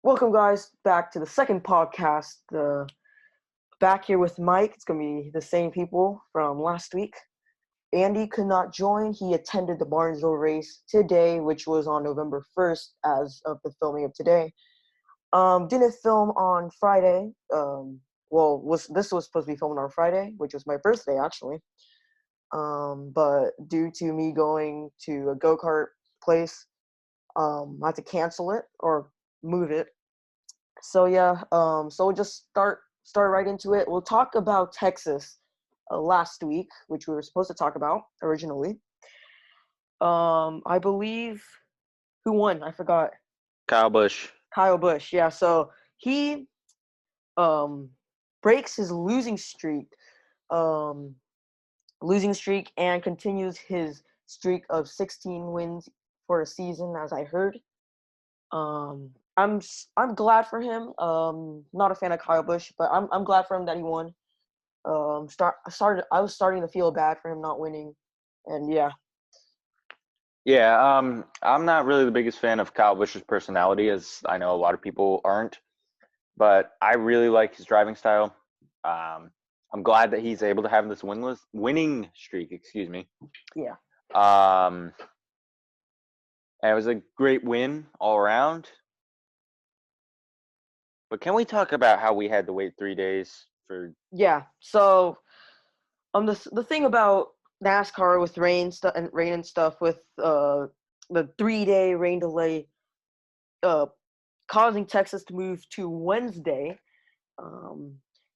Welcome, guys, back to the second podcast. Back here with Mike. It's going to be the same people from last week. Andy could not join. He attended the Barnesville race today, which was on November 1st as of the filming of today. Didn't film on Friday. This was supposed to be filmed on Friday, which was my birthday, actually. But due to me going to a go-kart place, I had to cancel it or move it. So we'll just start right into it. We'll talk about Texas last week, which we were supposed to talk about originally. I believe who won? I forgot. Kyle Busch. Kyle Busch. Yeah. So he breaks his losing streak and continues his streak of 16 wins for a season, as I heard. I'm glad for him. Not a fan of Kyle Busch, but I'm glad for him that he won. I was starting to feel bad for him not winning, and yeah. Yeah, I'm not really the biggest fan of Kyle Busch's personality, as I know a lot of people aren't. But I really like his driving style. I'm glad that he's able to have this winning streak. Excuse me. Yeah. And it was a great win all around. But can we talk about how we had to wait 3 days for? Yeah. So, the thing about NASCAR with rain and stuff with the 3-day rain delay, causing Texas to move to Wednesday.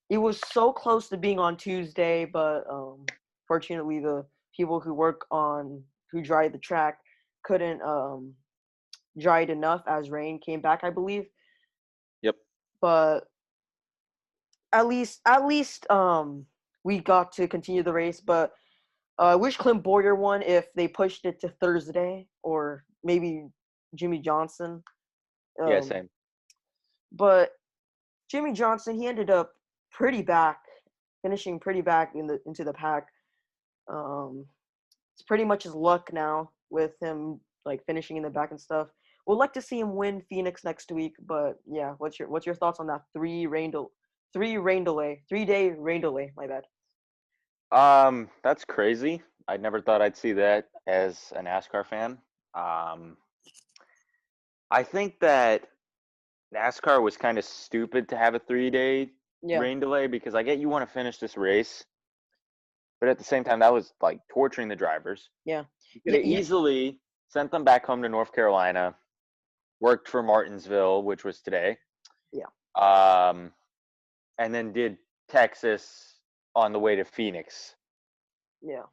It was so close to being on Tuesday, but fortunately the people who drive the track couldn't dry it enough as rain came back, I believe. Yep. But at least we got to continue the race. But I wish Clint Boyer won if they pushed it to Thursday, or maybe Jimmy Johnson. Yeah, same. But Jimmy Johnson, he ended up finishing pretty back into the pack. It's pretty much his luck now with him like finishing in the back and stuff. We'd like to see him win Phoenix next week, but yeah, what's your thoughts on that 3-day rain delay? My bad. That's crazy. I never thought I'd see that as a NASCAR fan. I think that NASCAR was kind of stupid to have a 3-day rain delay, because I get you want to finish this race, but at the same time, that was like torturing the drivers. Yeah. You could have easily sent them back home to North Carolina, worked for Martinsville, which was today. Yeah. And then did Texas on the way to Phoenix. Yeah.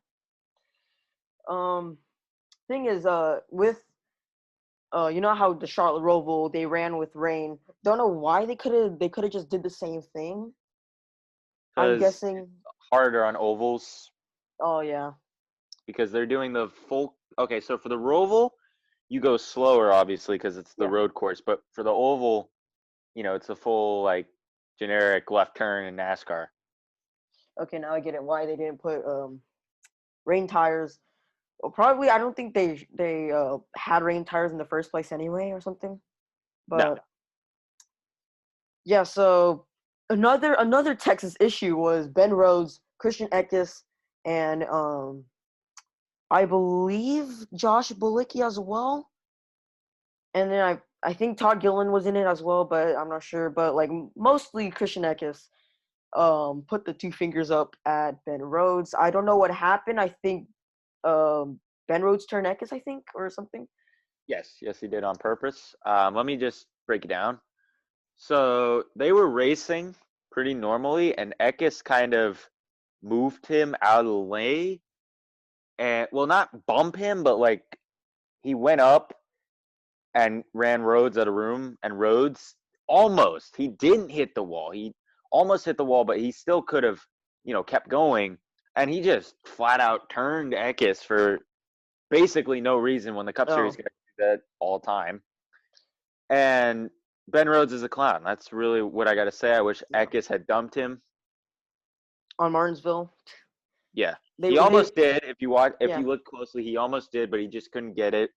Thing is, with you know how the Charlotte Roval they ran with rain. Don't know why they could have just did the same thing. I'm guessing harder on ovals. Oh yeah. Because they're doing the full. Okay, so for the Roval, you go slower, obviously, because it's the road course. But for the oval, it's a full like generic left turn in NASCAR. Okay, now I get it. Why they didn't put rain tires? Well, probably I don't think they had rain tires in the first place anyway, or something. But no. Yeah, so another Texas issue was Ben Rhodes, Christian Eckes, and I believe Josh Bilicki as well. And then I think Todd Gillen was in it as well, but I'm not sure. But like mostly Christian Eckes put the two fingers up at Ben Rhodes. I don't know what happened. I think Ben Rhodes turned Eckes, I think, or something. Yes, he did on purpose. Let me just break it down. So they were racing pretty normally, and Eckes kind of moved him out of the way. And, well, not bump him, but, like, he went up and ran Rhodes out of room, and Rhodes he didn't hit the wall. He almost hit the wall, but he still could have, kept going. And he just flat out turned Eckes for basically no reason, when the Cup Series guys do that all the time. And Ben Rhodes is a clown. That's really what I got to say. I wish Eckes had dumped him on Martinsville. Yeah, he almost did. If you look closely, he almost did, but he just couldn't get it.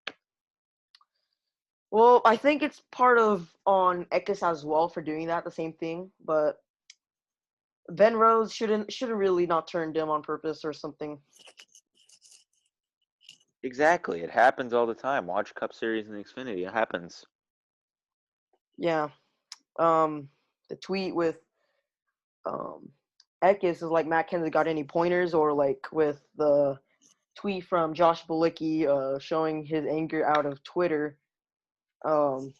Well, I think it's part of on Ekis as well for doing that, the same thing. But Ben Rose shouldn't really not turn dim on purpose or something. Exactly. It happens all the time. Watch Cup Series in Xfinity. It happens. Yeah. The tweet with um Ekis is like Matt Kenseth got any pointers, or like with the tweet from Josh Bilicki showing his anger out of Twitter. Um,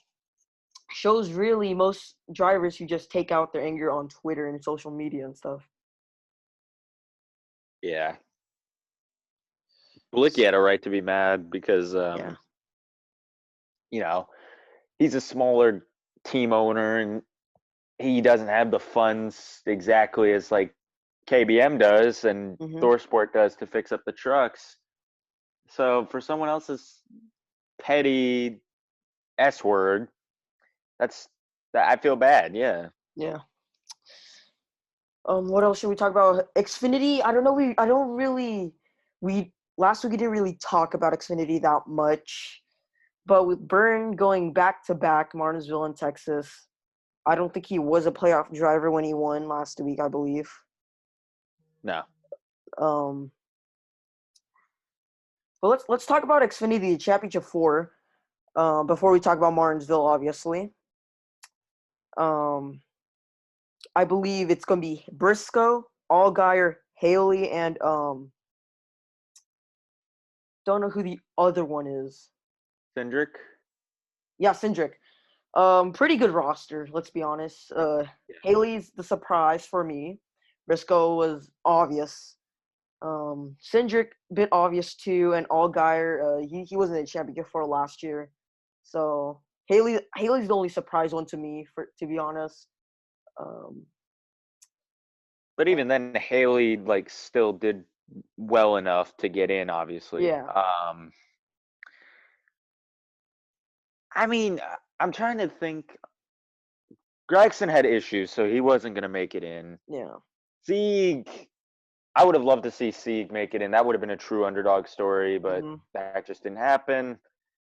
Shows really most drivers who just take out their anger on Twitter and social media and stuff. Yeah. Blicky had a right to be mad because, Yeah. you know, he's a smaller team owner and he doesn't have the funds exactly as like KBM does and Hmm. ThorSport does to fix up the trucks. So for someone else's petty S word, that's that I feel bad. Yeah. Yeah. What else should we talk about? Xfinity. I don't know. I don't really. We last week we didn't really talk about Xfinity that much, but with Byrne going back to back, Martinsville and Texas, I don't think he was a playoff driver when he won last week, I believe. No. Um, but let's talk about Xfinity Championship 4. Before we talk about Martinsville, obviously. Um, I believe it's gonna be Briscoe, Allgaier, Haley, and don't know who the other one is. Cindric? Yeah, Cindric. Pretty good roster, let's be honest. Yeah. Haley's the surprise for me. Briscoe was obvious. Cindric, bit obvious too, and Allgaier, he wasn't in championship for last year. So Haley's the only surprise one to me, for to be honest. Um, But even then Haley like still did well enough to get in, obviously. yeah, I mean, I'm trying to think. Gregson had issues, so he wasn't going to make it in. yeah. Sieg, I would have loved to see Sieg make it in. That would have been a true underdog story, but Hmm. that just didn't happen.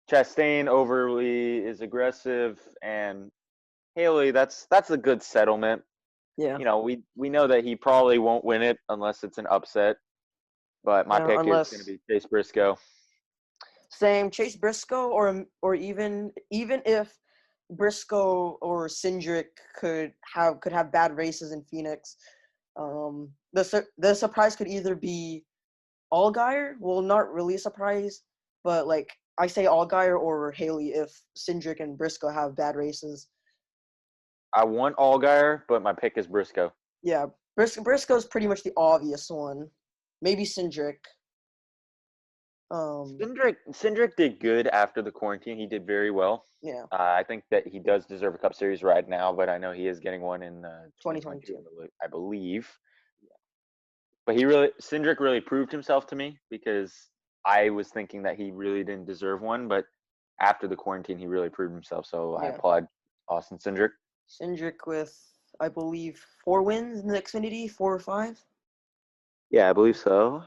Chastain overly is aggressive, and Haley, that's a good settlement. Yeah, We know that he probably won't win it unless it's an upset, but my yeah. pick is going to Unless be Chase Briscoe. same Chase Briscoe, or even if Briscoe or Cindric could have bad races in Phoenix, the surprise could either be Allgaier. Well, not really a surprise, but like I say Allgaier or Haley if Cindric and Briscoe have bad races. I want Allgaier, but my pick is Briscoe. Yeah, Briscoe's pretty much the obvious one. Maybe Cindric. Um, Cindric did good after the quarantine. He did very well. yeah, I think that he does deserve a Cup Series ride now, but I know he is getting one in 2022, 2022. I believe. But Cindric really proved himself to me because I was thinking that he really didn't deserve one, but after the quarantine, he really proved himself. So I Yeah, applaud Austin Cindric. Cindric with I believe 4 wins in the Xfinity, 4 or 5. Yeah, I believe so.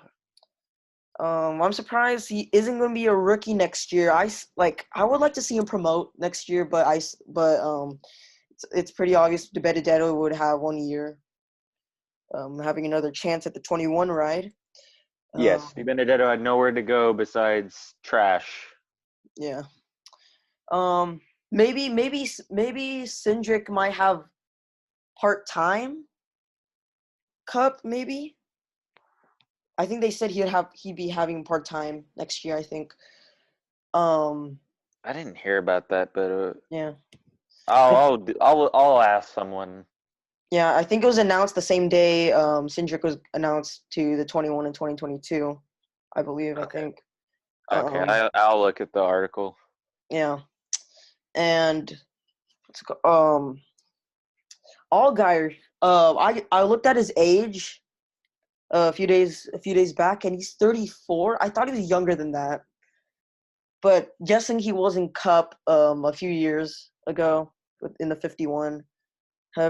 I'm surprised he isn't going to be a rookie next year. I would like to see him promote next year, but it's pretty obvious De Benedetto would have 1 year, having another chance at the 21 ride. Yes, Di Um, Benedetto had nowhere to go besides trash. yeah. Um, maybe Cindric might have part-time cup. Maybe I think they said he'd be having part-time next year. I think. Um, I didn't hear about that, but yeah. I I'll ask someone. Yeah, I think it was announced the same day Cindric was announced to the 21 in 2022, I believe, I Okay. think. Okay, Um, I'll look at the article. yeah. And Allgaier, I looked at his age a few days back, and he's 34. I thought he was younger than that. But guessing he was in Cup a few years ago in the 51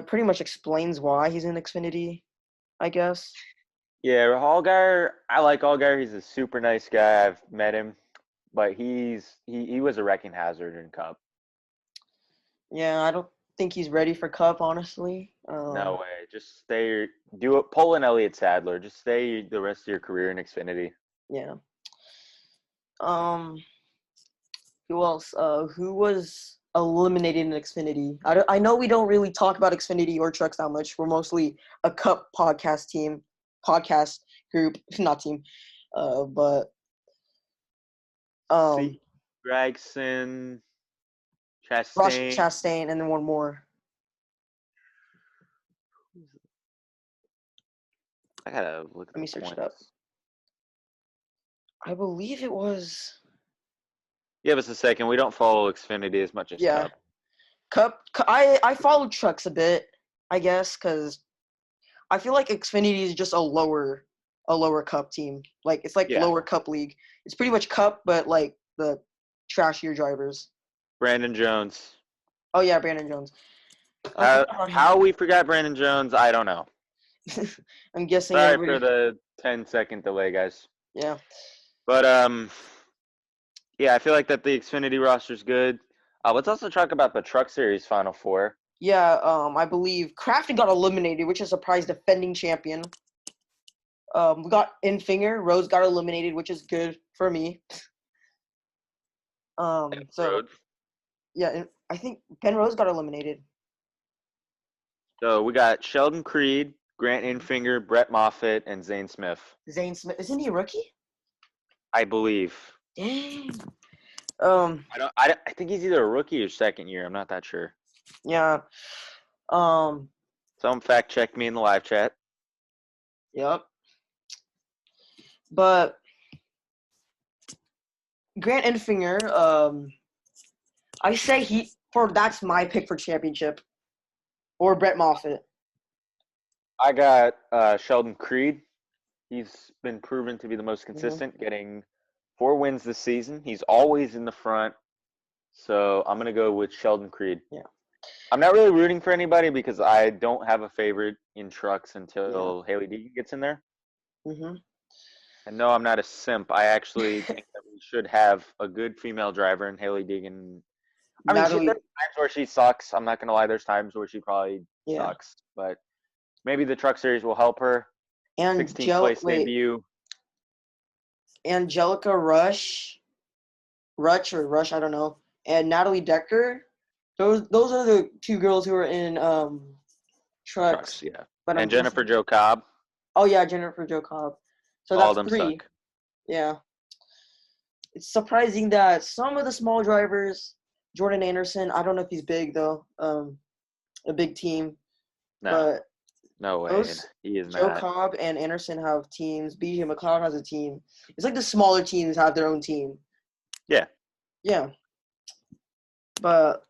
pretty much explains why he's in Xfinity, I guess. Yeah, Allgaier. I like Allgaier. He's a super nice guy. I've met him, but he was a wrecking hazard in Cup. Yeah, I don't think he's ready for Cup, honestly. No way. Just stay. Do it. Pull an Elliott Sadler. Just stay the rest of your career in Xfinity. Yeah. Um, who else? Who was eliminated in Xfinity? I know we don't really talk about Xfinity or trucks that much. We're mostly a Cup podcast group, not team. But See, Gregson, Ross Chastain. Chastain, and then one more. I gotta look at Let me the search it up. points. I believe it was. Give us a second. We don't follow Xfinity as much as Yeah, Cup. Cup. I followed trucks a bit, I guess, because I feel like Xfinity is just a lower Cup team. Like it's like Yeah. lower Cup league. It's pretty much Cup, but like the trashier drivers. Brandon Jones. Oh yeah, Brandon Jones. I forgot about him. How we forgot Brandon Jones, I don't know. I'm guessing Sorry for everybody. the 10-second delay, guys. Yeah. But yeah, I feel like that the Xfinity roster is good. Let's also talk about the Truck Series Final Four. Yeah. I believe Crafton got eliminated, which is a surprise defending champion. We got Infinger. Rose got eliminated, which is good for me. So Road. yeah, I think Ben Rose got eliminated. So we got Sheldon Creed, Grant Infinger, Brett Moffitt, and Zane Smith. Zane Smith, isn't he a rookie? I believe. Dang. I think he's either a rookie or second year. I'm not that sure. Yeah. Someone fact check me in the live chat. Yep. But Grant Enfinger, I say that's my pick for championship. Or Brett Moffitt. I got Sheldon Creed. He's been proven to be the most Mm-hmm. consistent, getting 4 wins this season. He's always in the front. So I'm going to go with Sheldon Creed. Yeah. I'm not really rooting for anybody because I don't have a favorite in trucks until Haley Deegan gets in there. Mm-hmm. And no, I'm not a simp. I actually think that we should have a good female driver in Haley Deegan. I mean, there's times where she sucks. I'm not going to lie. There's times where she probably sucks. But maybe the truck series will help her. 16th place debut. Angelica Rush, I don't know, and Natalie Decker. Those are the 2 girls who are in trucks. Yeah. But and Jennifer Jo Cobb. Oh yeah, Jennifer Jo Cobb. So all that's them 3. Suck. Yeah. It's surprising that some of the small drivers, Jordan Anderson, I don't know if he's big though, a big team. No. But no way. He is not. Joe Cobb and Anderson have teams. BJ McLeod has a team. It's like the smaller teams have their own team. Yeah. Yeah. But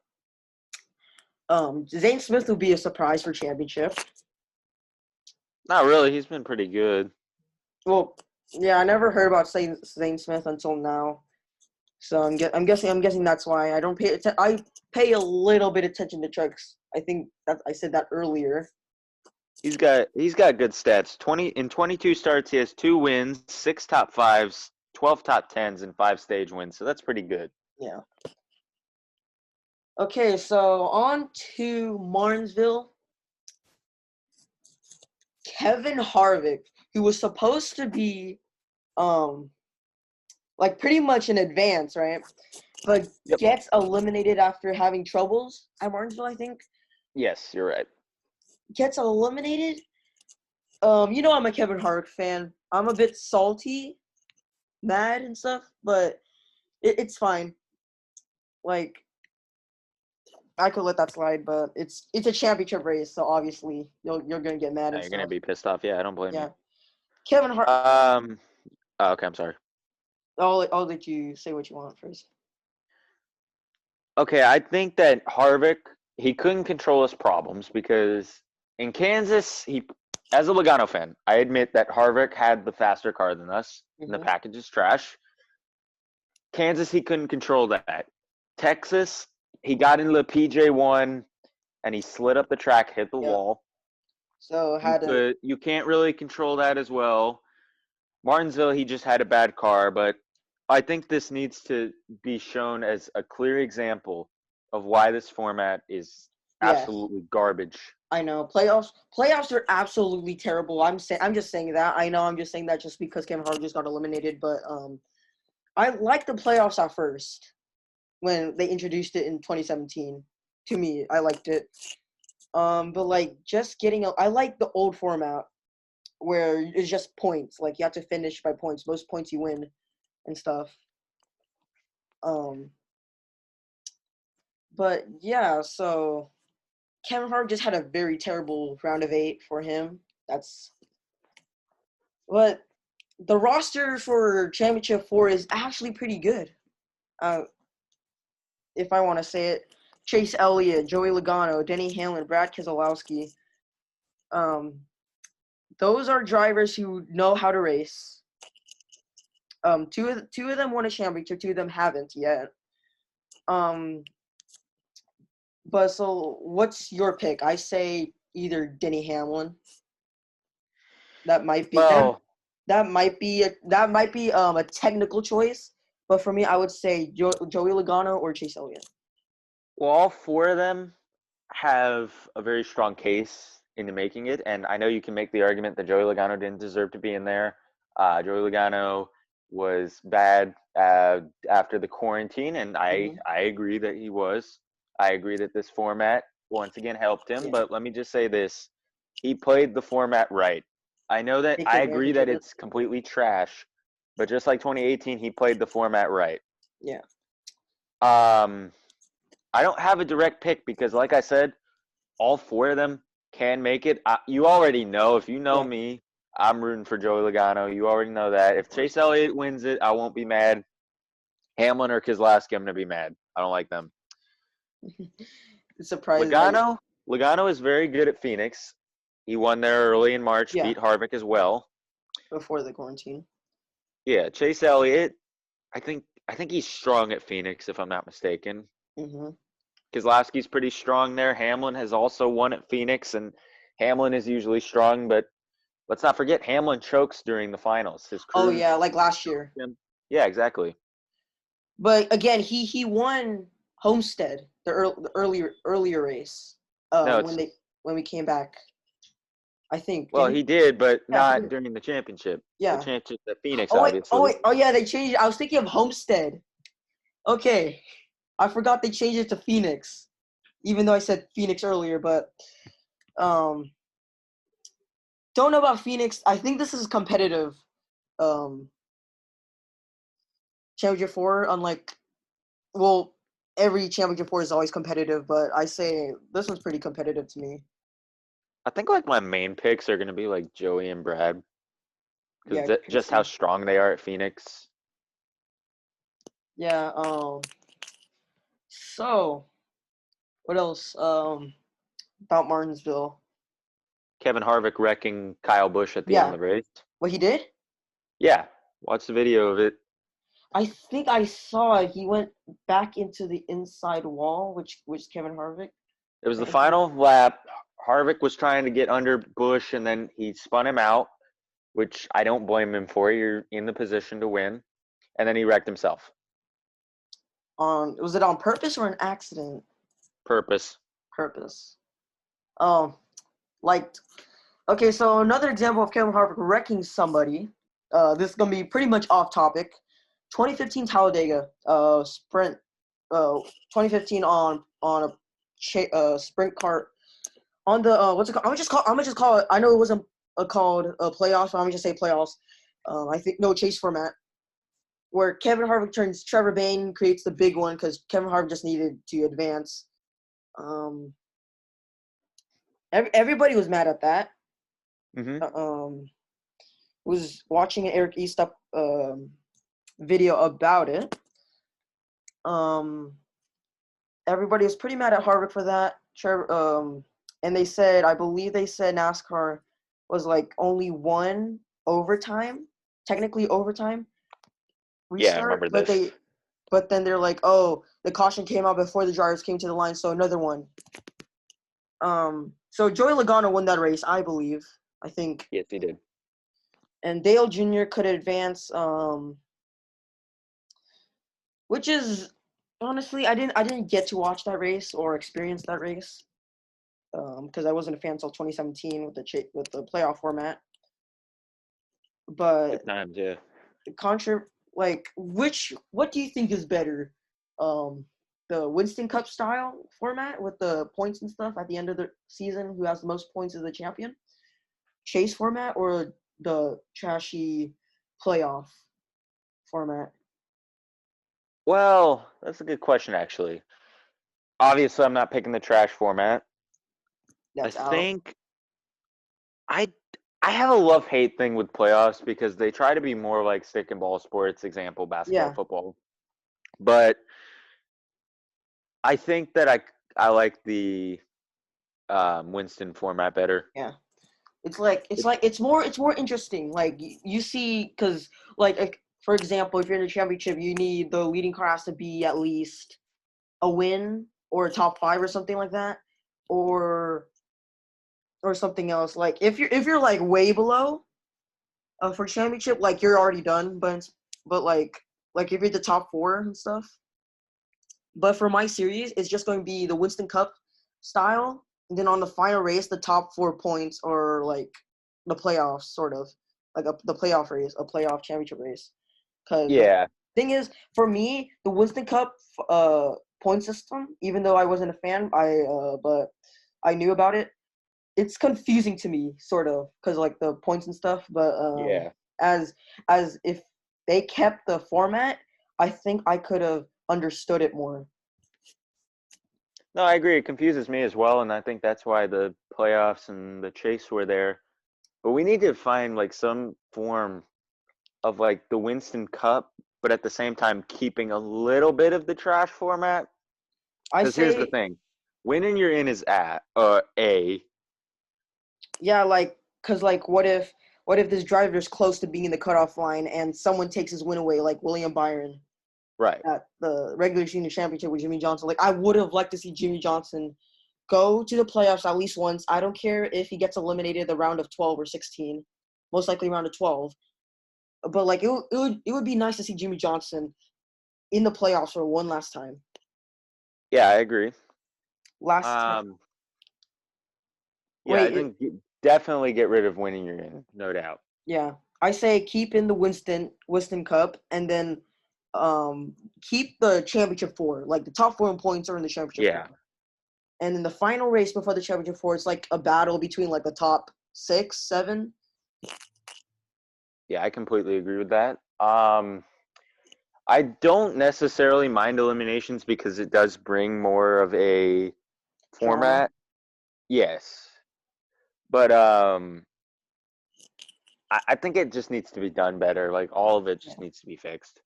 Zane Smith will be a surprise for championship. Not really. He's been pretty good. Well, yeah, I never heard about Zane Smith until now. So I'm guessing that's why I don't pay. I pay a little bit attention to trucks. I think that I said that earlier. He's got good stats. 22 starts, he has 2 wins, 6 top 5s, 12 top 10s, and 5 stage wins. So that's pretty good. Yeah. Okay, so on to Martinsville. Kevin Harvick, who was supposed to be, like pretty much in advance, right? But gets eliminated after having troubles at Martinsville, I think. Yes, you're right. Gets eliminated. I'm a Kevin Harvick fan. I'm a bit salty, mad and stuff, but it's fine. Like, I could let that slide, but it's a championship race, so obviously you're gonna get mad. You're gonna be pissed off. Yeah, I don't blame you. Kevin Harvick. Okay, I'm sorry. I'll let you say what you want first. Okay, I think that Harvick, he couldn't control his problems because in Kansas, as a Logano fan, I admit that Harvick had the faster car than us, and the package is trash. Kansas, he couldn't control that. Texas, he got into the PJ1, and he slid up the track, hit the wall. So you can't really control that as well. Martinsville, he just had a bad car, but I think this needs to be shown as a clear example of why this format is Yes, absolutely garbage. I know. Playoffs are absolutely terrible. I'm just saying that. I know I'm just saying that just because Kevin Hart just got eliminated, but I liked the playoffs at first when they introduced it in 2017. To me, I liked it. But like just I like the old format where it's just points. Like you have to finish by points. Most points you win and stuff. Um, but yeah, so Kevin Hart just had a very terrible round of 8 for him. But the roster for Championship 4 is actually pretty good. Uh, if I want to say it, Chase Elliott, Joey Logano, Denny Hamlin, Brad Keselowski. Um, those are drivers who know how to race. Two of them won a championship. Two of them haven't yet. But so what's your pick? I say either Denny Hamlin. That might be that Well, that might be a technical choice, but for me, I would say Joey Logano or Chase Elliott. well, all four of them have a very strong case into making it, and I know you can make the argument that Joey Logano didn't deserve to be in there. Joey Logano was bad after the quarantine, and Mm-hmm. I agree that he was. I agree that this format once again helped him, Yeah, but let me just say this: he played the format right. I know that take I agree advantage that of it. it's completely trash, but just like 2018, he played the format right. Yeah. Um, I don't have a direct pick because, like I said, all four of them can make it. You already know. If you know Yeah. me, I'm rooting for Joey Logano. You already know that. Of If course. Chase Elliott wins it, I won't be mad. Hamlin or Keselowski, I'm gonna be mad. I don't like them. Surprised that you. Logano is very good at Phoenix. He won there early in March, Yeah. beat Harvick as well. Before the quarantine. Yeah, Chase Elliott. I think he's strong at Phoenix, if I'm not mistaken. Mm-hmm. Keselowski's pretty strong there. Hamlin has also won at Phoenix, and Hamlin is usually strong, but let's not forget Hamlin chokes during the finals. His Oh crew yeah, like last year. him. Yeah, exactly. But again, he won Homestead the earlier race. No, When it's they when we came back, I think did well, he? he did, but Yeah, he not did. during the championship. The Yeah. championship at Phoenix, Oh wait, oh obviously. wait, oh yeah, they changed. I was thinking of Homestead. Okay, I forgot they changed it to Phoenix, even though I said Phoenix earlier. But um, don't know about Phoenix. I think this is competitive. Um, Championship Four, unlike well, every Championship Four is always competitive, but I say this one's pretty competitive to me. I think like my main picks are gonna be like Joey and Brad because Yeah, just how crazy. strong they are at Phoenix. Yeah. So what else? About Martinsville. Kevin Harvick wrecking Kyle Busch at the end of Yeah. the race. What he did? Yeah, watch the video of it. I think I saw it. He went back into the inside wall, which Kevin Harvick. It was the Technically. final lap. Harvick was trying to get under Busch, and then he spun him out, which I don't blame him for. You're in the position to win, and then he wrecked himself. Was it on purpose or an accident? Purpose. Purpose. Um, like okay, so another example of Kevin Harvick wrecking somebody. This is gonna be pretty much off topic. 2015 Talladega sprint. 2015 on a sprint cart on the what's it called? I'm gonna just call it. I know it wasn't called a playoffs, but I'm gonna just say playoffs. I think no chase format where Kevin Harvick turns Trevor Bayne, creates the big one because Kevin Harvick just needed to advance. Um, everybody was mad at that. Mm-hmm. Was watching an Eric Eastup video about it. Um, everybody was pretty mad at Harvick for that. And they said, I believe they said NASCAR was like only one overtime, technically overtime Yeah, I restart, remember this. but then they're like, oh, the caution came out before the drivers came to the line, so another one. So Joey Logano won that race, I believe. I think, Yes, he did. and Dale Jr. could advance, which is Honestly, I didn't get to watch that race or experience that race because I wasn't a fan until 2017 with the playoff format. Good But times, yeah. what do you think is better? Um, the Winston Cup style format with the points and stuff at the end of the season, who has the most points is the champion? Chase format or the trashy playoff format? Well, that's a good question, actually. Obviously, I'm not picking the trash format. I That's out. think I I have a love-hate thing with playoffs because they try to be more like stick and ball sports, example, basketball, Yeah, football. But I think that I like the Winston format better. yeah. It's more interesting. Like you see, because like for example, if you're in the championship, you need the leading car has to be at least a win or a top five or something like that, or or something else. Like if you're like way below for championship, like you're already done. But like if you're the top four and stuff. But for my series, it's just going to be the Winston Cup style. And then on the final race, the top 4 points or like the playoffs, sort of like the playoff race, a playoff championship race. Because the Yeah. thing is, for me, the Winston Cup point system, even though I wasn't a fan, but I knew about it. It's confusing to me, sort of, because like the points and stuff. But Yeah. as as if they kept the format, I think I could have understood it more. No, I agree. It confuses me as well, and I think that's why the playoffs and the chase were there. But we need to find like some form of like the Winston Cup, but at the same time keeping a little bit of the trash format. I Because here's the say, thing: winning you're in is at A. yeah, like, cause like, what if this driver's close to being in the cutoff line and someone takes his win away, like William Byron Right. at the regular season championship with Jimmy Johnson? Like, I would have liked to see Jimmy Johnson go to the playoffs at least once. I don't care if he gets eliminated the round of 12 or 16, most likely round of 12. But like, it would be nice to see Jimmy Johnson in the playoffs for one last time. Yeah, I agree. Last time. Um, yeah, I Wait, think definitely get rid of winning you're in, no doubt. yeah, I say keep in the Winston Cup, and then keep the championship four. Like the top four in points are in the championship four, Yeah. and then the final race before the championship four, it's like a battle between like the top six, seven. Yeah, I completely agree with that. I don't necessarily mind eliminations because it does bring more of a Drama. format. Yes. But I think it just needs to be done better. Like all of it Yeah. just needs to be fixed.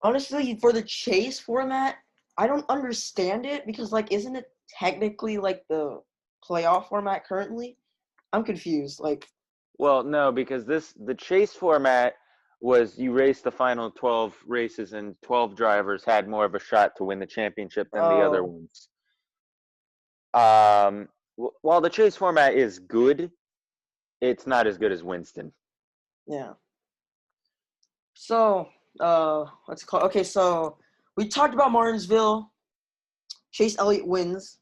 Honestly, for the chase format, I don't understand it because like, isn't it technically like the playoff format currently? I'm confused. Like, Well, no, because the chase format was you race the final 12 races and 12 drivers had more of a shot to win the championship than the other oh ones. While the chase format is good, it's not as good as Winston. yeah. So let's call. Okay, so we talked about Martinsville. Chase Elliott wins,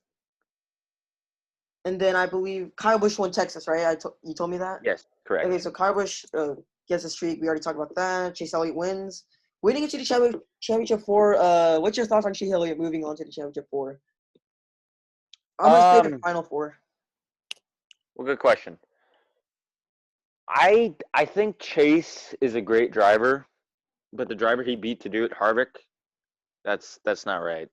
and then I believe Kyle Busch won Texas, right? You told me that. Yes, Okay, correct. so Kyle Busch gets a streak. We already talked about that. Chase Elliott wins, winning into the championship four. What's your thoughts on Chase Elliott moving on to the championship four? I'm gonna say the Um, final four. well, good question. I think Chase is a great driver, but the driver he beat to do it, Harvick, that's not right.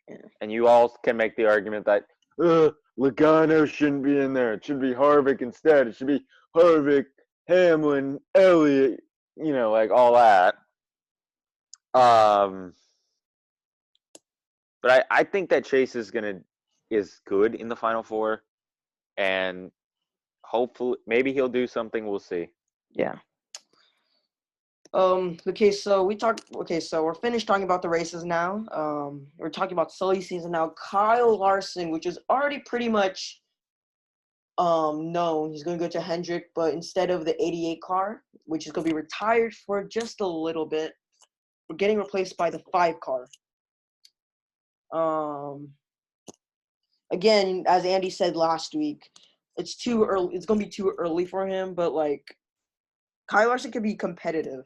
Yeah. And you all can make the argument that Logano shouldn't be in there. It should be Harvick instead. It should be Harvick, Hamlin, Elliott, like all that. Um, but I think that Chase is good in the final four, and hopefully maybe he'll do something. We'll see. Yeah. Okay, so we talked. Okay, so we're finished talking about the races now. We're talking about silly season now. Kyle Larson, which is already pretty much known, he's going to go to Hendrick, but instead of the 88 car, which is going to be retired for just a little bit, we're getting replaced by the 5 car. Um, again, as Andy said last week, it's too early. It's gonna be too early for him. But like, Kyle Larson could be competitive.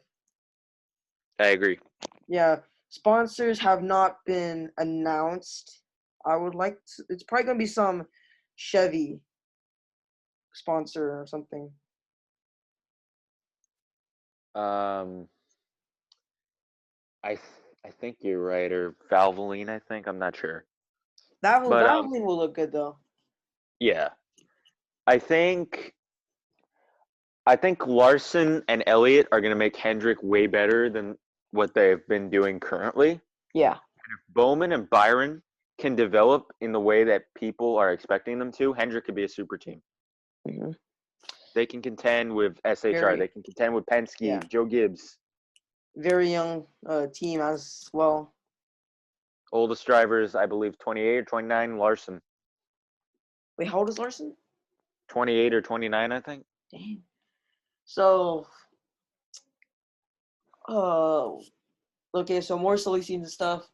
I agree. Yeah, sponsors have not been announced. I would like to, it's probably gonna be some Chevy sponsor or something. Um, I think you're right, or Valvoline. I think I'm not sure, but Valvoline will look good though. yeah, I think I think Larson and Elliott are going to make Hendrick way better than what they've been doing currently. Yeah. Bowman and Byron can develop in the way that people are expecting them to. Hendrick could be a super team. Mm-hmm. They can contend with SHR. They can contend with Penske, Joe Gibbs. Very young team as well. Oldest drivers, I believe, 28 or 29. Larson. Wait, how old is Larson? 28 or 29, I think. Damn. So, okay, so more silly scenes and stuff.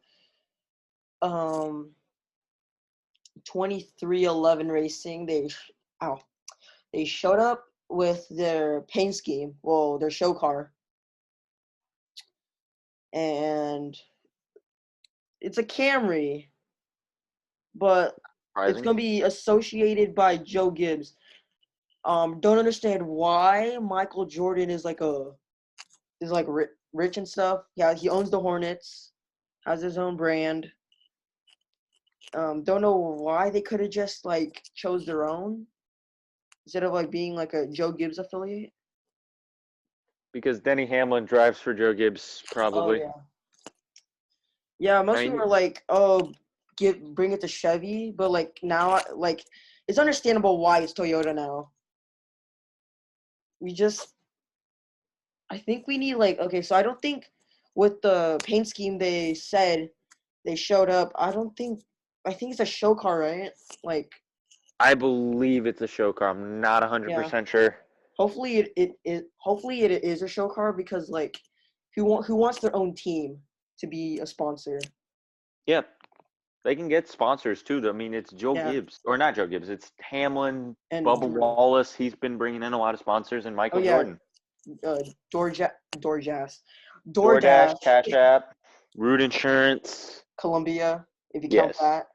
2311 Racing. They showed up with their paint scheme. Well, their show car, and it's a Camry, but it's Surprising. gonna be associated by Joe Gibbs. Don't understand why Michael Jordan is like rich and stuff. Yeah, he owns the Hornets, has his own brand. Don't know why they could have just like chose their own instead of like being like a Joe Gibbs affiliate. Because Denny Hamlin drives for Joe Gibbs, Oh probably. yeah, yeah. Most I people mean, are like, oh, bring it to Chevy, but like now, like it's understandable why it's Toyota now. I think we need like okay, so I don't think with the paint scheme they said they showed up. I think it's a show car, right? Like I believe it's a show car. I'm not yeah. 100% sure. Hopefully it is a show car because like who wants their own team to be a sponsor? Yeah, they can get sponsors too. I mean, it's Joe Yeah, Gibbs, or not Joe Gibbs. It's Hamlin, and Bubba Jordan. Wallace. He's been bringing in a lot of sponsors, and Oh Michael yeah, Jordan. DoorJass, DoorDash, DoorDash, Cash App, Root Insurance. Columbia, if you count Yes. that.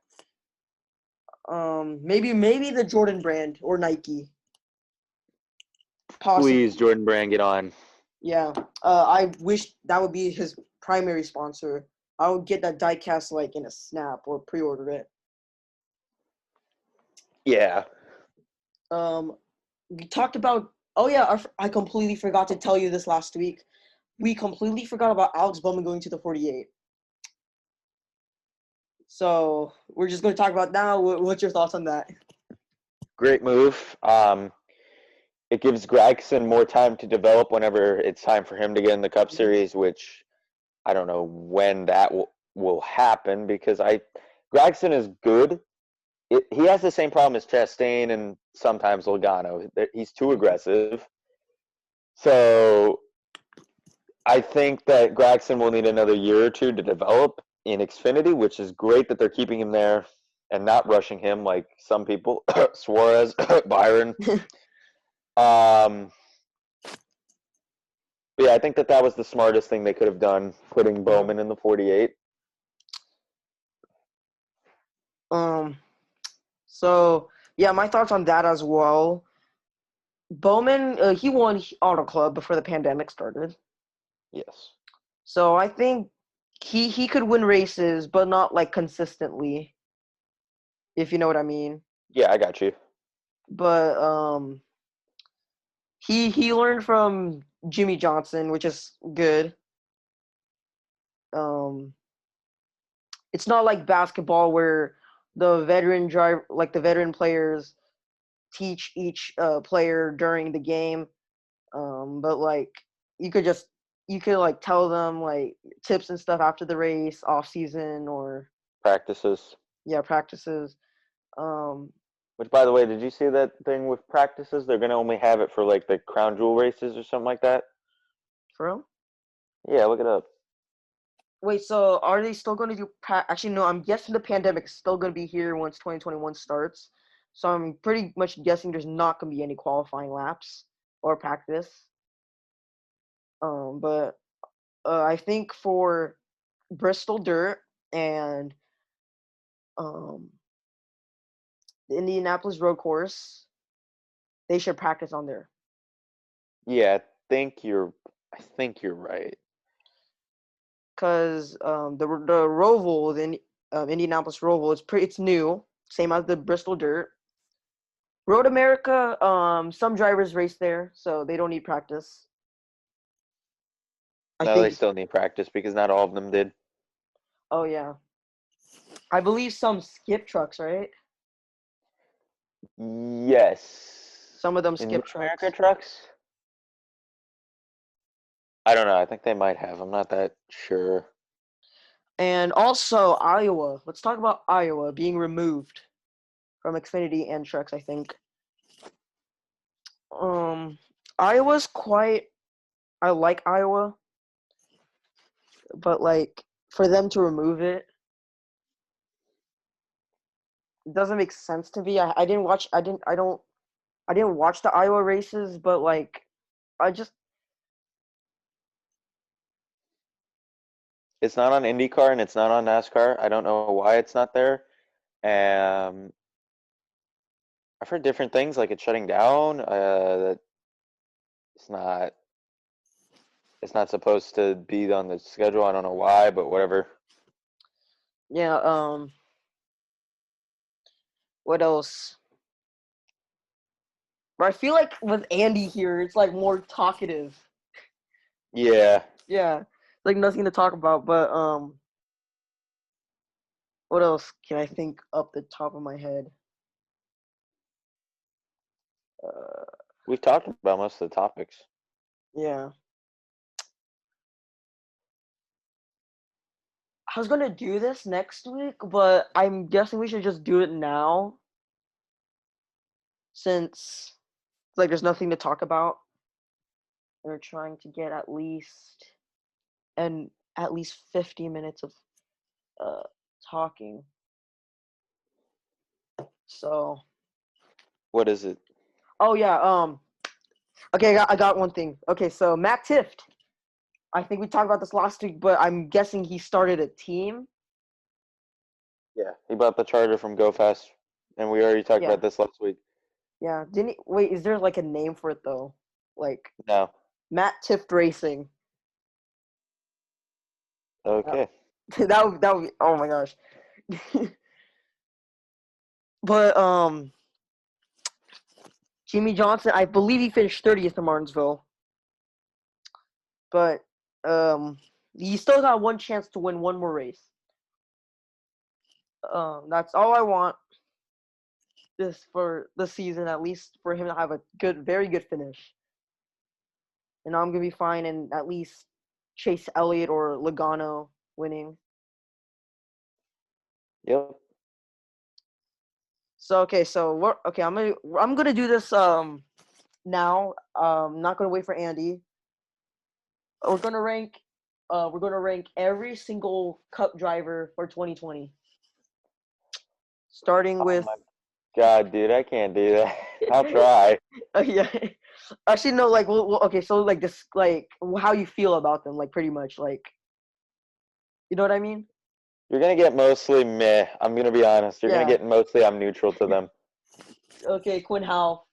Maybe the Jordan brand or Nike, Please, possibly. Jordan Brand, get on. Yeah. I wish that would be his primary sponsor. I would get that diecast like in a snap or pre-order it. Yeah. We talked about. Oh yeah, I completely forgot to tell you this last week. We completely forgot about Alex Bowman going to the 48. So we're just going to talk about now. What's your thoughts on that? Great move. It gives Gregson more time to develop whenever it's time for him to get in the Cup Series, which I don't know when that will happen because Gregson is good. He has the same problem as Chastain and sometimes Logano. He's too aggressive. So I think that Gregson will need another year or two to develop in Xfinity, which is great that they're keeping him there and not rushing him like some people, Suarez, Byron. Yeah, I think that was the smartest thing they could have done, putting Bowman in the 48. So yeah, my thoughts on that as well. Bowman, he won Auto Club before the pandemic started. Yes. So I think he could win races, but not like consistently, if you know what I mean. Yeah, I got you. But he learned from Jimmy Johnson, which is good. Um, it's not like basketball where the veteran players teach each player during the game. But like you could just you could like tell them like tips and stuff after the race, off season, or Practices. yeah, practices. Um, Which, by the way, did you see that thing with practices? They're going to only have it for, like, the crown jewel races or something like that? for real? Yeah, look it up. Wait, so are they still going to do actually no, I'm guessing the pandemic is still going to be here once 2021 starts. So I'm pretty much guessing there's not going to be any qualifying laps or practice. But I think for Bristol Dirt and um the Indianapolis Road Course, they should practice on there. Yeah, I think you're right. Cause the Roval, Indianapolis Roval, it's new, same as the Bristol Dirt. Road America, some drivers race there, so they don't need practice. I No, they think. still need practice because not all of them did. Oh yeah, I believe some skip trucks, right? Yes. Some of them In skip America trucks. trucks? I don't know. I think they might have. I'm not that sure. And also Iowa. Let's talk about Iowa being removed from Xfinity and trucks. I think. Um, Iowa's quite. I like Iowa, but like for them to remove it doesn't make sense to me. I didn't watch. I didn't watch the Iowa races, but like I just It's not on IndyCar and it's not on NASCAR. I don't know why it's not there. Um, I've heard different things, like it's shutting down. That it's not. It's not supposed to be on the schedule. I don't know why, but whatever. yeah. What else? But I feel like with Andy here, it's like more talkative. Yeah. Yeah, like nothing to talk about. But what else can I think up the top of my head? Uh, We've talked about most of the topics. yeah, I was gonna do this next week, but I'm guessing we should just do it now since like there's nothing to talk about. We're trying to get at least 50 minutes of uh talking. So, What is it? oh yeah, okay, I got one thing. Okay, so Matt Tift. I think we talked about this last week, but I'm guessing he started a team. Yeah. He bought the charter from GoFast, and we already talked Yeah, about this last week. yeah. Didn't he, wait? Is there like a name for it though? Like No. Matt Tift Racing. That Okay. that would be, oh my gosh. But Jimmy Johnson, I believe he finished 30th in Martinsville, but he still got one chance to win one more race. That's all I want this for the season, at least for him to have a good, very good finish. And I'm gonna be fine in at least Chase Elliott or Logano winning. Yep. So okay, so what? Okay, I'm gonna do this now. Not gonna wait for Andy. We're gonna rank. We're gonna rank every single Cup driver for 2020, starting Oh with. my God, dude, I can't do that. I'll try. Yeah. Actually, no. Like, okay. So, like this, like how you feel about them, like pretty much, like you know what I mean? You're gonna get mostly meh. I'm gonna be honest. You're gonna Yeah. get mostly I'm neutral to them. Okay. Quinn Howell,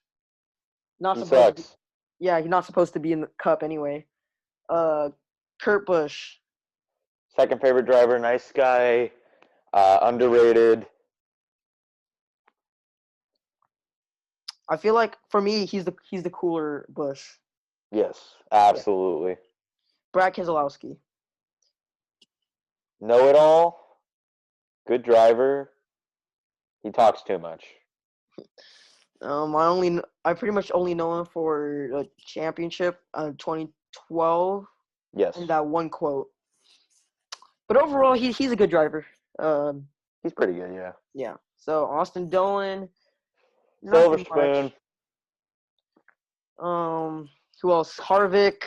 not He supposed to be. sucks. Yeah, he's not supposed to be in the Cup anyway. Uh, Kurt Busch. Second favorite driver, nice guy, underrated. I feel like for me, he's the cooler Bush. Yes, Yeah. absolutely. Brad Keselowski. Know it all. Good driver. He talks too much. I pretty much only know him for a championship, 2012, and Yes, that one quote. But overall, he's a good driver. Um, he's pretty good. Yeah. yeah. So Austin Dillon, Silver nothing spoon. much. Who else? Harvick.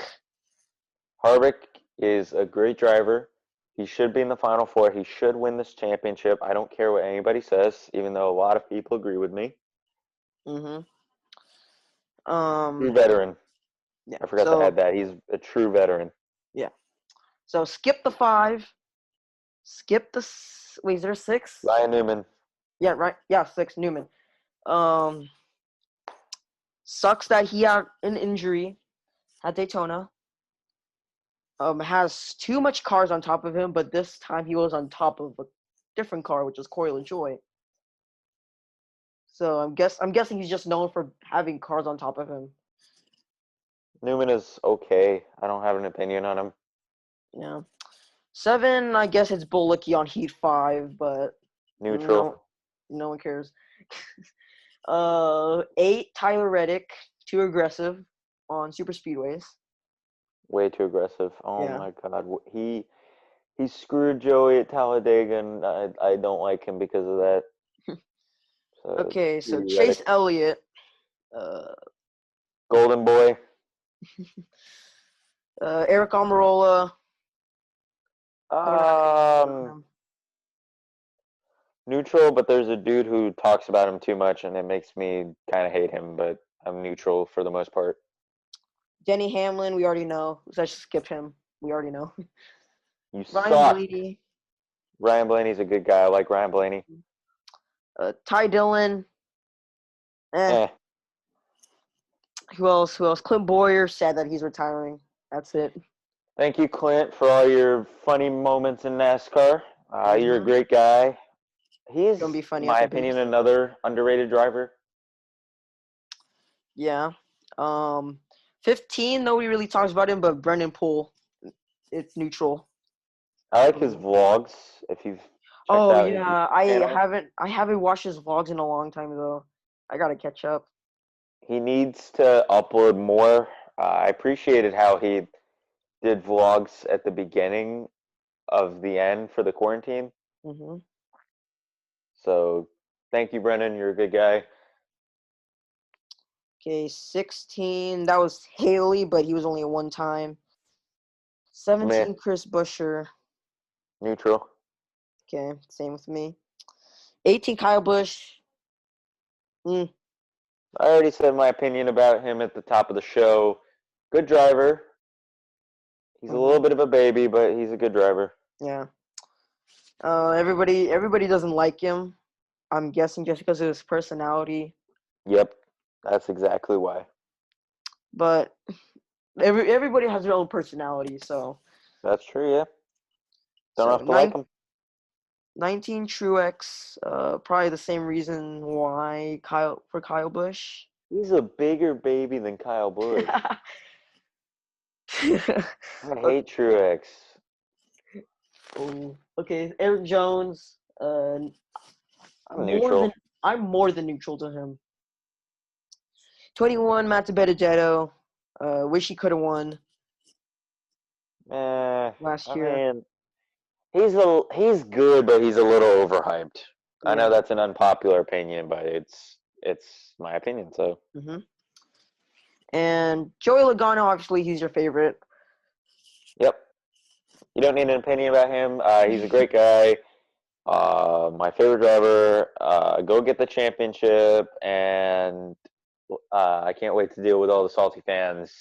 Harvick is a great driver. He should be in the Final Four. He should win this championship. I don't care what anybody says, even though a lot of people agree with me. Mm-hmm. True veteran. Yeah. I forgot to add that. He's a true veteran. Yeah. So skip the 5. Skip the wait. Is there 6? Ryan Newman. Yeah. Right. Yeah. 6. Newman. Sucks that he had an injury at Daytona. Has too much cars on top of him, but this time he was on top of a different car, which is Corey LaJoy. So I'm guessing he's just known for having cars on top of him. Newman is okay. I don't have an opinion on him. Yeah. 7, I guess it's Bullocky on Heat 5, but Neutral. no one cares. 8, Tyler Reddick, too aggressive on super speedways. Way too aggressive. Oh Yeah. my God. He screwed Joey at Talladega, and I don't like him because of that. So Okay, so Chase Elliott. Golden Boy. Eric Almirola. Neutral, but there's a dude who talks about him too much, and it makes me kind of hate him, but I'm neutral for the most part. Denny Hamlin, we already know. Let's skip him. We already know. You Ryan suck. Blaney. Ryan Blaney's a good guy. I like Ryan Blaney. Ty Dillon. Who else? Clint Boyer said that he's retiring. That's it. Thank you, Clint, for all your funny moments in NASCAR. You're a great guy. He's, gonna be funny in my opinion, another underrated driver. Yeah. 15, nobody really talks about him, but Brendan Poole, it's neutral. I like his vlogs. If you've checked out his I haven't watched his vlogs in a long time though. I gotta catch up. He needs to upload more. I appreciated how he did vlogs at the beginning of the end for the quarantine. Mm-hmm. So thank you, Brendan. You're a good guy. Okay, 16. That was Haley, but he was only a one time. 17, Chris Buescher. Neutral. Okay, same with me. 18, Kyle Busch. I already said my opinion about him at the top of the show. Good driver. He's a little bit of a baby, but he's a good driver. Yeah. Everybody doesn't like him. I'm guessing just because of his personality. Yep, that's exactly why. But everybody has their own personality, so. That's true, yeah. Don't have to like him. 19, Truex. Probably the same reason why Kyle Busch. He's a bigger baby than Kyle Busch. I hate Truex. Oh, okay, Eric Jones. I'm neutral. I'm more than neutral to him. 21, Matt Benedetto. Wish he could have won. Last year. Man, he's good, but he's a little overhyped. Yeah. I know that's an unpopular opinion, but it's my opinion. So. Mm-hmm. And Joey Logano, obviously, he's your favorite. Yep. You don't need an opinion about him. He's a great guy. My favorite driver. Go get the championship, and I can't wait to deal with all the salty fans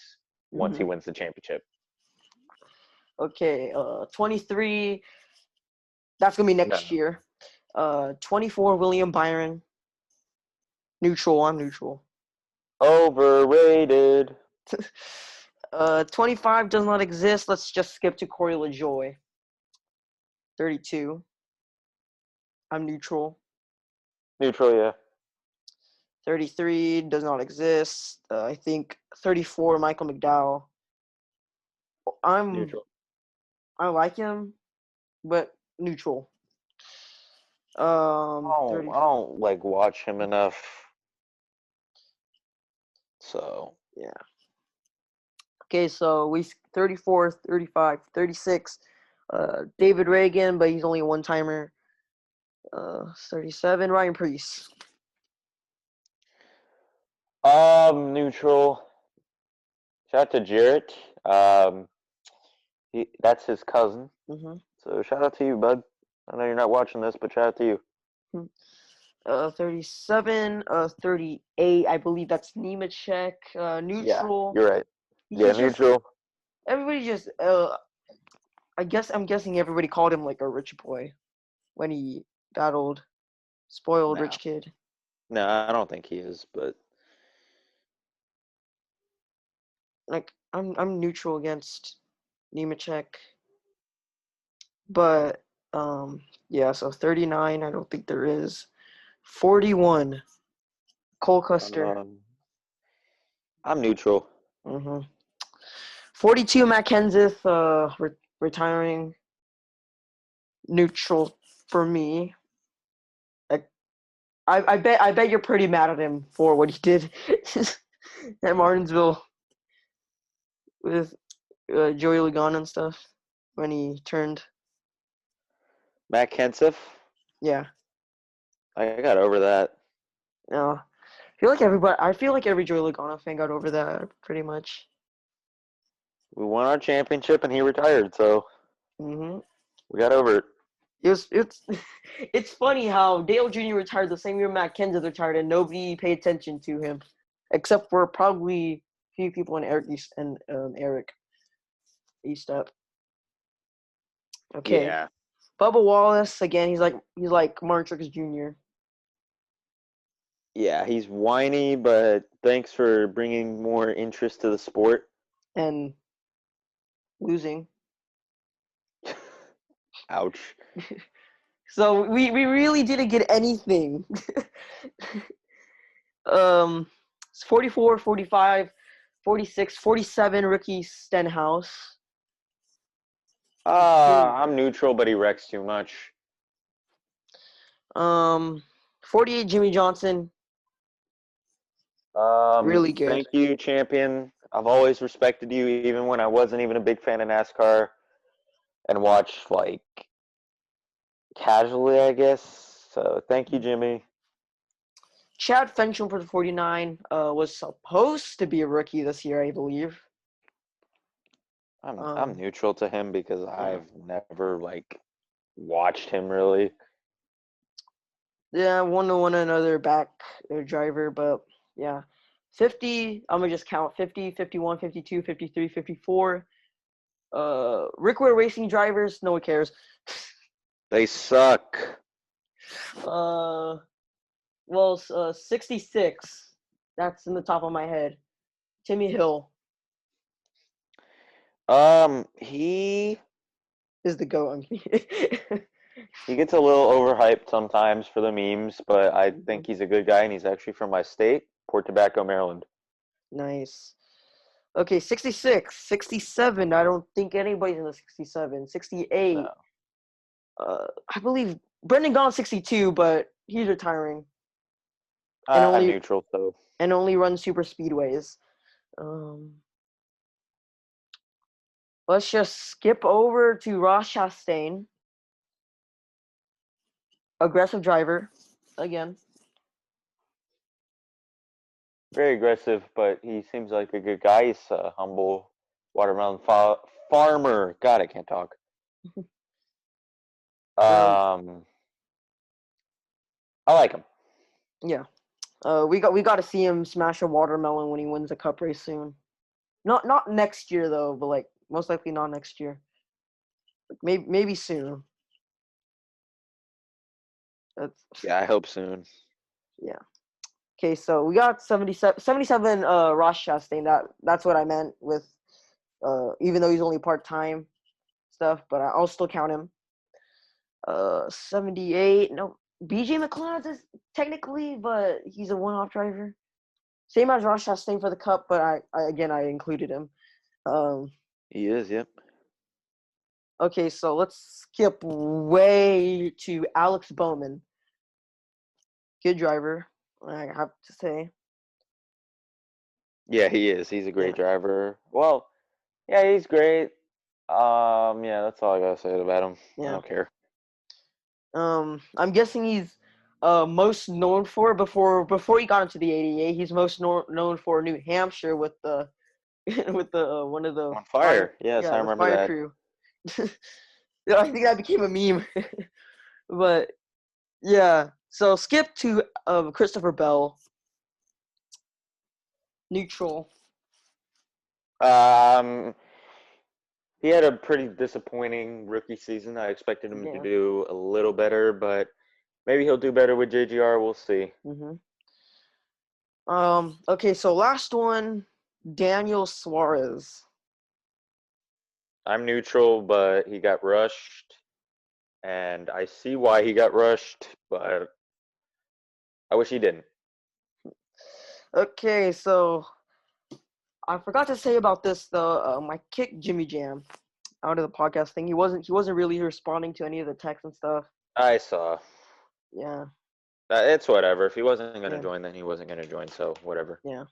once he wins the championship. Okay, 23. That's gonna be next year. 24, William Byron. Neutral. I'm neutral. Overrated. 25 does not exist. Let's just skip to Corey LaJoy. 32. I'm neutral. Neutral, yeah. 33 does not exist. I think 34, Michael McDowell. I'm neutral. I like him, but neutral. I don't like watch him enough. So yeah. Okay, so we 34, 35, 36. David Reagan, but he's only a one-timer. 37, Ryan Preece. Neutral. Shout out to Jarrett. That's his cousin. Mm-hmm. So shout out to you, bud. I know you're not watching this, but shout out to you. 37, 38. I believe that's Nemechek. Yeah, Neutral. you're right. Yeah, He's just neutral. everybody just. I'm guessing everybody called him like a rich boy when he got old, spoiled No, rich kid. no, I don't think he is. But Like I'm neutral against Nemechek, but yeah. So 39. I don't think there is. 41. Cole Custer. I'm neutral. 42. Matt Kenseth. Retiring. Neutral for me. I bet you're pretty mad at him for what he did at Martinsville with Joey Logano and stuff when he turned. Matt Kenseth. Yeah. I got over that. No. I feel like every Joey Logano fan got over that pretty much. We won our championship and he retired, so Mhm. we got over it. It's funny how Dale Jr. retired the same year Matt Kenseth retired, and nobody paid attention to him, except for probably a few people in Eric East and Eric Eastep. Okay, Yeah. Bubba Wallace again. He's like Martin Truex Jr. Yeah, he's whiny, but thanks for bringing more interest to the sport. and losing. Ouch. So we really didn't get anything. It's 44, 45, 46, 47 rookie Stenhouse. I'm neutral, but he wrecks too much. 48 Jimmy Johnson. Really good. Thank you, champion. I've always respected you, even when I wasn't even a big fan of NASCAR, and watched like casually, I guess. So thank you, Jimmy. Chad Fencham for the 49 was supposed to be a rookie this year, I believe. I'm neutral to him because I've never like watched him really. Yeah, one to one another back driver, but yeah. 50, I'm going to just count 50, 51, 52, 53, 54. Rick Ware Racing drivers, no one cares. They suck. Well, 66. That's in the top of my head. Timmy Hill He is the GOAT. he gets a little overhyped sometimes for the memes, but I think he's a good guy, and he's actually from my state, Port Tobacco, Maryland. Nice. Okay, 66, 67. I don't think anybody's in the 67. 68. No. I believe Brendan Gaughan 62, but he's retiring I'm neutral, so. and only runs super speedways. Let's just skip over to Ross Chastain. Aggressive driver, again. Very aggressive, but he seems like a good guy. He's a humble watermelon farmer. God, I can't talk. I like him. Yeah. We got to see him smash a watermelon when he wins a cup race soon. Not next year though, but like most likely not next year. Maybe soon. Yeah, I hope soon. Yeah. Okay, so we got 77 Ross Chastain. That's what I meant with even though he's only part-time stuff, but I'll still count him. 78. No, BJ McLeod is technically, but he's a one-off driver. Same as Ross Chastain for the cup, but I included him. He is, yep. Okay, so let's skip way to Alex Bowman. Good driver, I have to say. Yeah, he is. He's a great driver. Well, yeah, he's great. Yeah, that's all I gotta say about him. Yeah. I don't care. I'm guessing he's most known for before he got into the ADA. He's most known for New Hampshire with the with the one of the On fire. Yes, I remember fire that. crew. Yeah, I think that became a meme. But yeah, so skip to Christopher Bell, neutral. Um, he had a pretty disappointing rookie season. I expected him to Yeah. do a little better, but maybe he'll do better with JGR. We'll see. Okay, so last one, Daniel Suarez. I'm neutral, but he got rushed, and I see why he got rushed, but I wish he didn't. Okay, so I forgot to say about this though. I kicked Jimmy Jam out of the podcast thing. He wasn't really responding to any of the texts and stuff. I saw. Yeah, It's whatever. If he wasn't going to yeah, join, then he wasn't going to join, so whatever. yeah.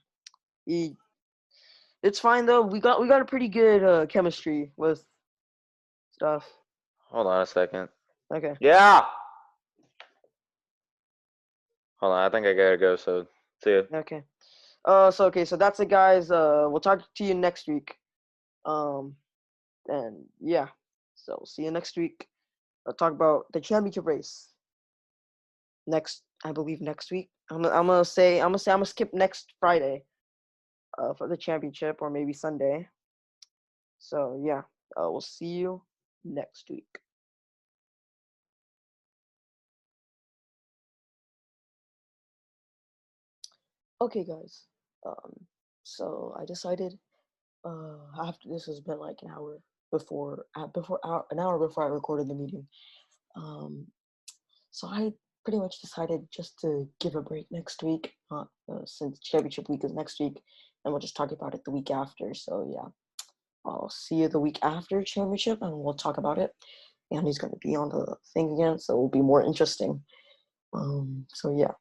It's fine though. We got a pretty good chemistry with stuff. Hold on a second. Okay. Yeah! Hold on, I think I gotta go, so see ya. Okay. So that's it, guys. We'll talk to you next week. Um, and yeah. So see you next week. I'll talk about the championship race. I believe next week. I'm gonna skip next Friday. For the championship, or maybe Sunday. So yeah. We'll see you next week. Okay, guys. So I decided. After this has been like an hour an hour before I recorded the meeting. So I pretty much decided just to give a break next week, since championship week is next week, and we'll just talk about it the week after. So yeah, I'll see you the week after championship, and we'll talk about it. And he's going to be on the thing again, so it'll be more interesting. So yeah.